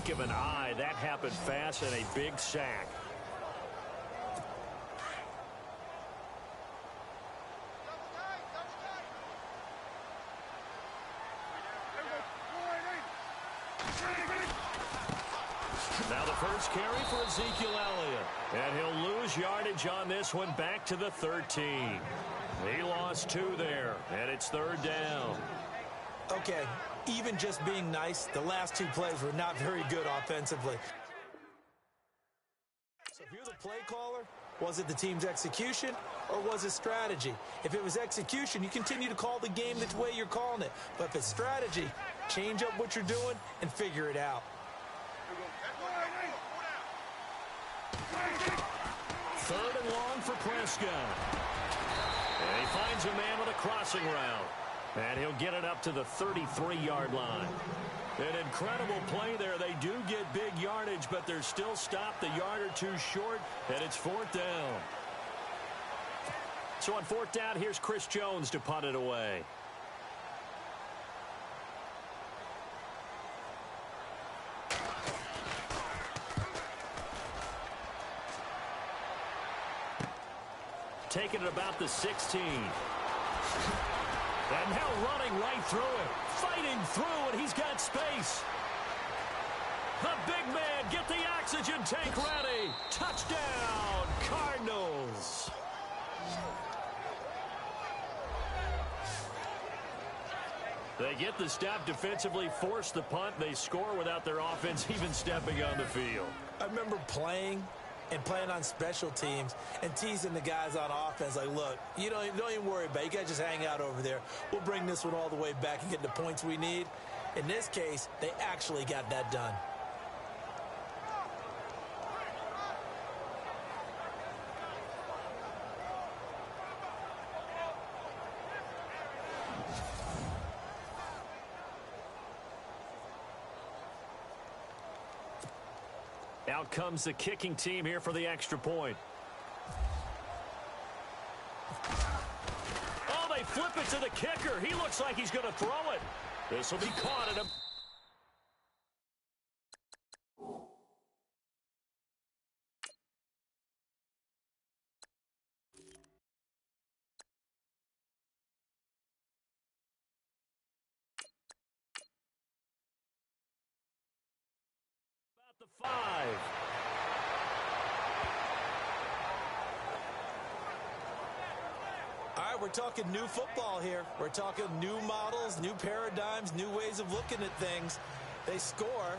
blink of an eye, that happened fast and a big sack. Now the first carry for Ezekiel Elliott. And he'll lose yardage on this one, back to the 13. He lost 2 there, and it's 3rd down. Okay, even just being nice, the last 2 plays were not very good offensively. So if you're the play caller, was it the team's execution or was it strategy? If it was execution, you continue to call the game the way you're calling it. But if it's strategy, change up what you're doing and figure it out. 3rd and long for Prescott. And he finds a man with a crossing route. And he'll get it up to the 33-yard line. An incredible play there. They do get big yardage, but they're still stopped a yard or 2 short, and it's 4th down. So on 4th down, here's Chris Jones to punt it away. Taking it about the 16. And now running right through it. Fighting through, and he's got space. The big man, get the oxygen tank ready. Touchdown, Cardinals. They get the stop defensively, force the punt. They score without their offense even stepping on the field. I remember playing on special teams and teasing the guys on offense like, look, you don't even worry about it. You guys just hang out over there. We'll bring this one all the way back and get the points we need. In this case, they actually got that done. Out comes the kicking team here for the extra point. Oh, they flip it to the kicker. He looks like he's going to throw it. This will be caught at him. About the 5. All right, we're talking new football here. We're talking new models, new paradigms, new ways of looking at things. They score,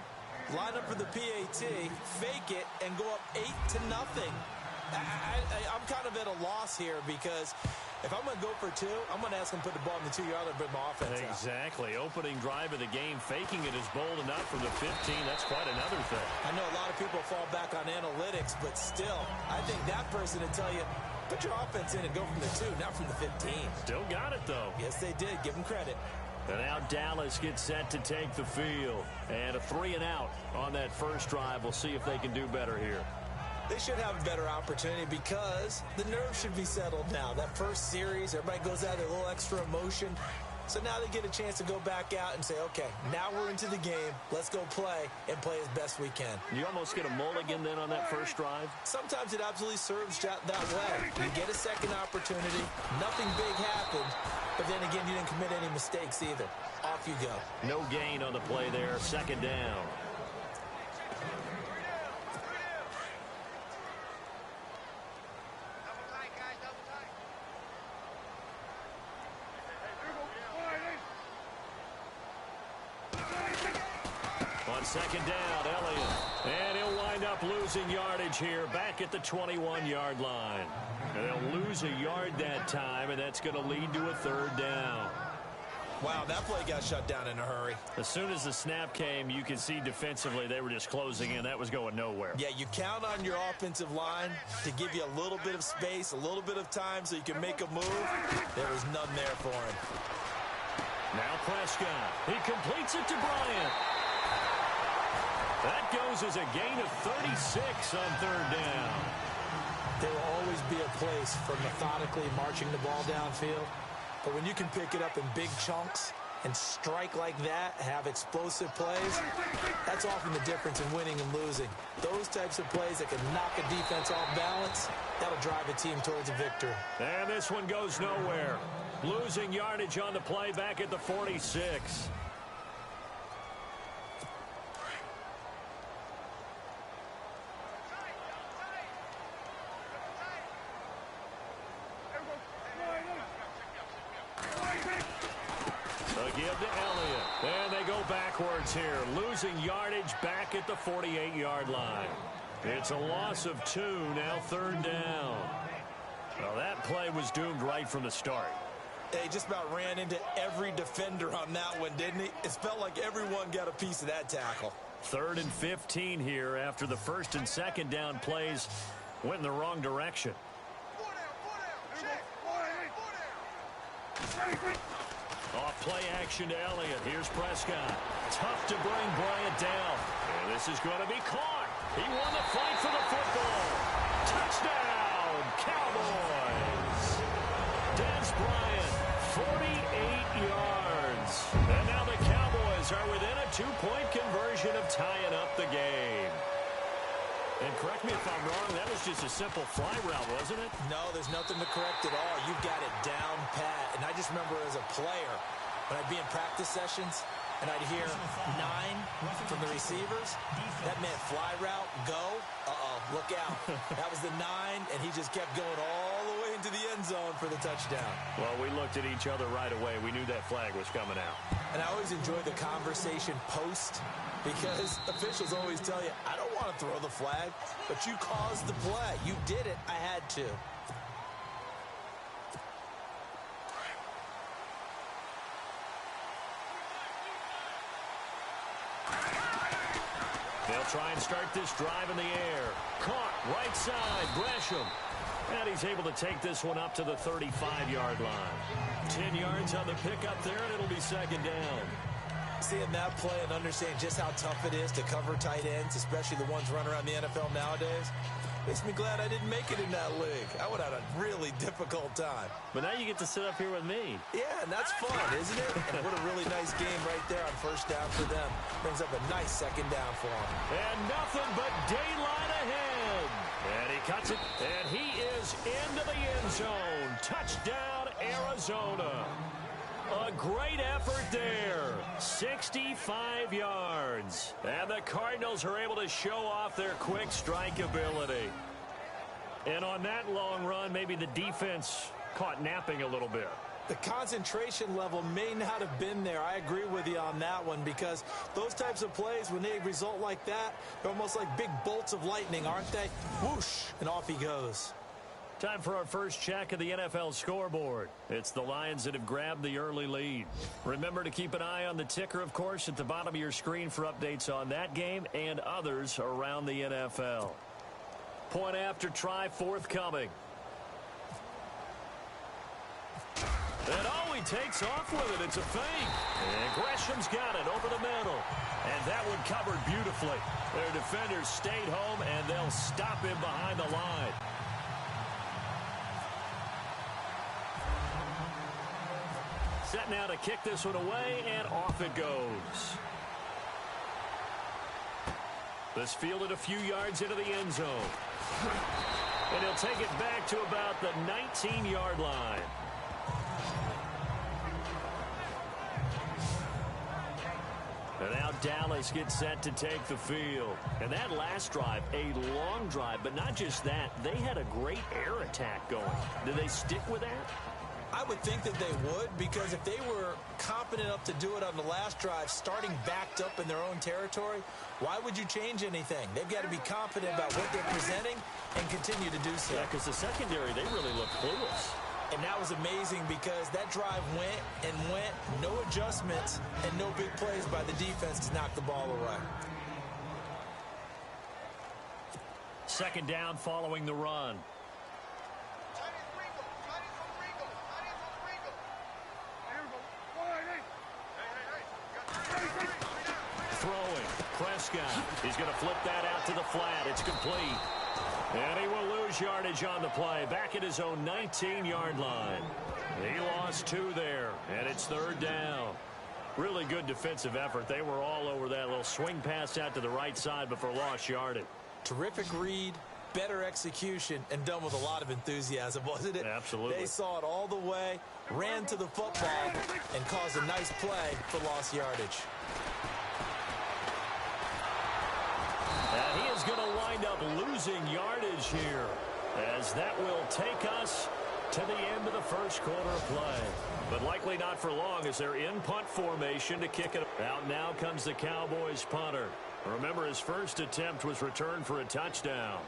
line up for the PAT, fake it, and go up 8-0. I'm kind of at a loss here because if I'm going to go for 2, I'm going to ask him to put the ball in the 2-yard line and bring my offense out. Exactly. Opening drive of the game, faking it is bold enough from the 15. That's quite another thing. I know a lot of people fall back on analytics, but still, I think that person would tell you, put your offense in and go from the 2, not from the 15. Still got it, though. Yes, they did. Give them credit. And now Dallas gets set to take the field. And a 3-and-out on that first drive. We'll see if they can do better here. They should have a better opportunity because the nerves should be settled now. That first series, everybody goes out with a little extra emotion. So now they get a chance to go back out and say, okay, now we're into the game. Let's go play and play as best we can. You almost get a mulligan then on that first drive? Sometimes it absolutely serves that way. You get a second opportunity. Nothing big happened. But then again, you didn't commit any mistakes either. Off you go. No gain on the play there. 2nd down. On 2nd down, Elliott. And he'll wind up losing yardage here back at the 21-yard line. And they'll lose a yard that time, and that's going to lead to a 3rd down. Wow, that play got shut down in a hurry. As soon as the snap came, you could see defensively they were just closing in. That was going nowhere. Yeah, you count on your offensive line to give you a little bit of space, a little bit of time so you can make a move. There was none there for him. Now Prescott. He completes it to Bryant. That goes as a gain of 36 on 3rd down. There will always be a place for methodically marching the ball downfield. But when you can pick it up in big chunks and strike like that, have explosive plays, that's often the difference in winning and losing. Those types of plays that can knock a defense off balance, that'll drive a team towards a victory. And this one goes nowhere. Losing yardage on the play back at the 46. A give to Elliott. And they go backwards here. Losing yardage back at the 48-yard line. It's a loss of 2, now 3rd down. Well, that play was doomed right from the start. They just about ran into every defender on that one, didn't he? It felt like everyone got a piece of that tackle. 3rd and 15 here after the 1st and 2nd down plays went in the wrong direction. Off play action to Elliott. Here's Prescott. Tough to bring Bryant down. And this is going to be caught. He won the fight for the football. Touchdown, Cowboys. Dez Bryant, 48 yards. And now the Cowboys are within a 2-point conversion of tying up the game. And correct me if I'm wrong, that was just a simple fly route, wasn't it? No, there's nothing to correct at all. You got it down pat. And I just remember as a player, when I'd be in practice sessions, and I'd hear 9 from the receivers, that meant fly route, go, look out. That was the 9, and he just kept going all the way into the end zone for the touchdown. Well, we looked at each other right away. We knew that flag was coming out. And I always enjoy the conversation post, because officials always tell you, I don't want to throw the flag, but you caused the play. You did it. I had to. They'll try and start this drive in the air. Caught, right side, Gresham. And he's able to take this one up to the 35-yard line. 10 yards on the pickup there, and it'll be 2nd down. Seeing that play and understanding just how tough it is to cover tight ends, especially the ones running around the NFL nowadays, makes me glad I didn't make it in that league. I would have had a really difficult time. But now you get to sit up here with me. Yeah, and that's fun, isn't it? And what a really nice game right there on 1st down for them. Brings up a nice 2nd down for them. And nothing but daylight ahead. And he cuts it, and he is into the end zone. Touchdown, Arizona. A great effort there. 65 yards. And the Cardinals are able to show off their quick strike ability. And on that long run, maybe the defense caught napping a little bit. The concentration level may not have been there. I agree with you on that one, because those types of plays, when they result like that, they're almost like big bolts of lightning, aren't they? Whoosh, and off he goes. Time for our first check of the NFL scoreboard. It's the Lions that have grabbed the early lead. Remember to keep an eye on the ticker, of course, at the bottom of your screen for updates on that game and others around the NFL. Point after try forthcoming. And oh, he takes off with it. It's a fake. And Gresham's got it over the middle. And that one covered beautifully. Their defenders stayed home, and they'll stop him behind the line. Set now to kick this one away, and off it goes. This fielded a few yards into the end zone. And he'll take it back to about the 19-yard line. And now Dallas gets set to take the field. And that last drive, a long drive, but not just that. They had a great air attack going. Do they stick with that? I would think that they would, because if they were competent enough to do it on the last drive, starting backed up in their own territory, why would you change anything? They've got to be confident about what they're presenting and continue to do so. Yeah, because the secondary, they really look clueless. And that was amazing, because that drive went and went, no adjustments, and no big plays by the defense to knock the ball away. 2nd down following the run. Throwing. Prescott. He's going to flip that out to the flat. It's complete. And he will lose yardage on the play. Back at his own 19-yard line. He lost 2 there. And it's 3rd down. Really good defensive effort. They were all over that little swing pass out to the right side before lost yardage. Terrific read, better execution, and done with a lot of enthusiasm, wasn't it? Absolutely. They saw it all the way, ran to the football, and caused a nice play for lost yardage. And he is going to wind up losing yardage here, as that will take us to the end of the first quarter of play. But likely not for long, as they're in punt formation to kick it out. Now comes the Cowboys punter. Remember, his first attempt was returned for a touchdown.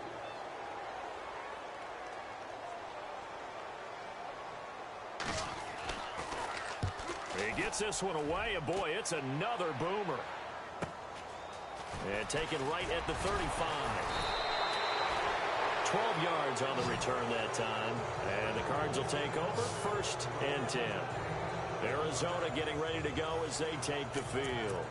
He gets this one away, and boy, it's another boomer. And taken right at the 35. 12 yards on the return that time. And the Cards will take over, 1st and 10. Arizona getting ready to go as they take the field.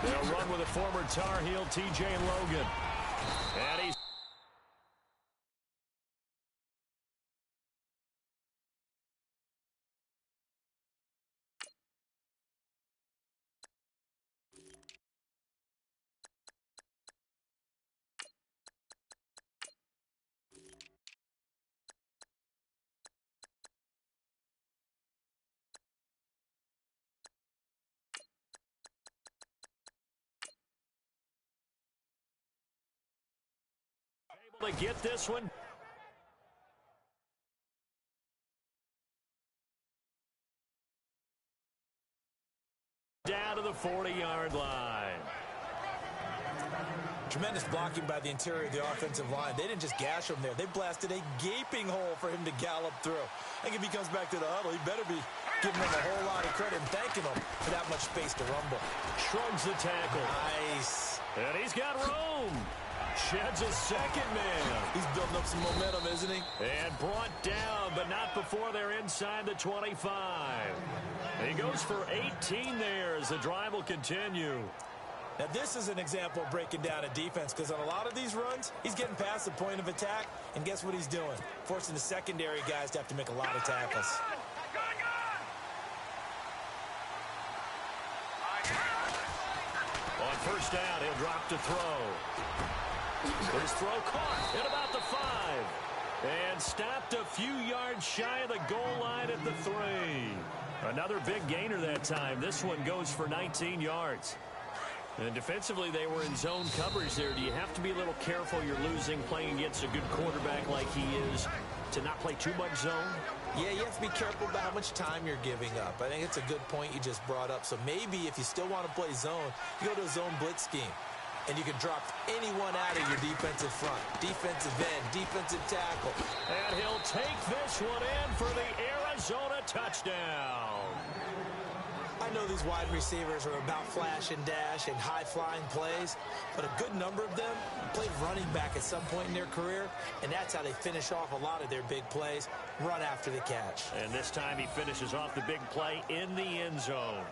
They'll run with a former Tar Heel, T.J. Logan. And he's able to get this one. Down to the 40-yard line. Tremendous blocking by the interior of the offensive line. They didn't just gash him there. They blasted a gaping hole for him to gallop through. I think if he comes back to the huddle, he better be giving them a whole lot of credit and thanking them for that much space to rumble. Shrugs the tackle. Nice. And he's got room. Sheds a second man. He's building up some momentum, isn't he? And brought down, but not before they're inside the 25. He goes for 18 there as the drive will continue. Now, this is an example of breaking down a defense, because on a lot of these runs, he's getting past the point of attack, and guess what he's doing? Forcing the secondary guys to have to make a lot of tackles. On first down, he'll drop to throw. His throw caught at about the 5. And stopped a few yards shy of the goal line at the 3. Another big gainer that time. This one goes for 19 yards. And defensively, they were in zone coverage there. Do you have to be a little careful? You're losing, playing against a good quarterback like he is, to not play too much zone? Yeah, you have to be careful about how much time you're giving up. I think it's a good point you just brought up. So maybe if you still want to play zone, you go to a zone blitz scheme. And you can drop anyone out of your defensive front. Defensive end, defensive tackle. And he'll take this one in for the Arizona touchdown. I know these wide receivers are about flash and dash and high-flying plays, but a good number of them played running back at some point in their career, and that's how they finish off a lot of their big plays, run after the catch. And this time he finishes off the big play in the end zone.